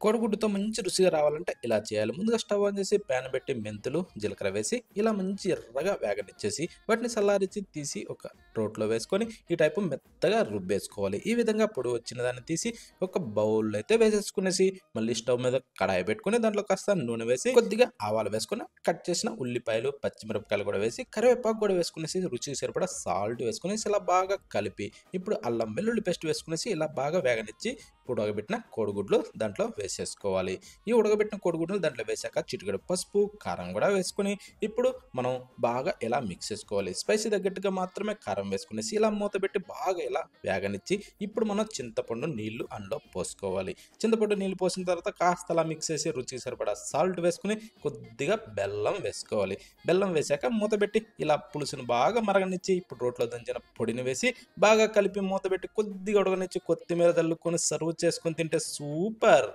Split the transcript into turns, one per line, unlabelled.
కోడిగుడ్డుతో మంచి రుచిగా రావాలంటే ఇలా చేయాలి. ముందుగా స్టవ్ ఆన్ చేసి ప్యాన్ పెట్టి మెంతులు, జీలకర్ర వేసి ఇలా మంచి ఎర్రగా వేగనిచ్చేసి వాటిని చల్లారించి తీసి ఒక రోట్లో వేసుకొని ఈ టైపు మెత్తగా రుబ్బేసుకోవాలి. ఈ విధంగా పొడి వచ్చిన దాన్ని తీసి ఒక బౌల్‌లో అయితే వేసేసుకునేసి మళ్ళీ స్టవ్ మీద కడాయి పెట్టుకొని దాంట్లో కాస్త నూనె వేసి కొద్దిగా ఆవాలు వేసుకొని కట్ చేసిన ఉల్లిపాయలు, పచ్చిమిరపకాయలు కూడా వేసి కరివేపాకు కూడా వేసుకునేసి రుచికి సరిపడా సాల్ట్ వేసుకునేసి ఇలా బాగా కలిపి ఇప్పుడు అల్లం వెల్లుల్లి పేస్ట్ వేసుకునేసి ఇలా బాగా వేగనిచ్చి ఉడకబెట్టిన కోడిగుడ్లు దాంట్లో వేసేసుకోవాలి. ఈ ఉడకబెట్టిన కోడిగుడ్లు దాంట్లో వేశాక చిటికెడు పసుపు, కారం కూడా వేసుకొని ఇప్పుడు మనం బాగా ఇలా మిక్స్ చేసుకోవాలి. స్పైసీ తగ్గట్టుగా మాత్రమే కారం వేసుకునేసి ఇలా మూతపెట్టి బాగా ఇలా వేగనిచ్చి ఇప్పుడు మనం చింతపండు నీళ్లు అందులో పోసుకోవాలి. చింతపండు నీళ్లు పోసిన తర్వాత కాస్త అలా మిక్స్ చేసి రుచికి సరిపడా సాల్ట్ వేసుకొని కొద్దిగా బెల్లం వేసుకోవాలి. బెల్లం వేశాక మూతపెట్టి ఇలా పులుసును బాగా మరగనిచ్చి ఇప్పుడు రోట్లో దంచిన పొడిని వేసి బాగా కలిపి మూతపెట్టి కొద్దిగా ఉడకనిచ్చి కొత్తిమీర చల్లుకొని సర్వ్ చేసుకొని తింటే సూపర్.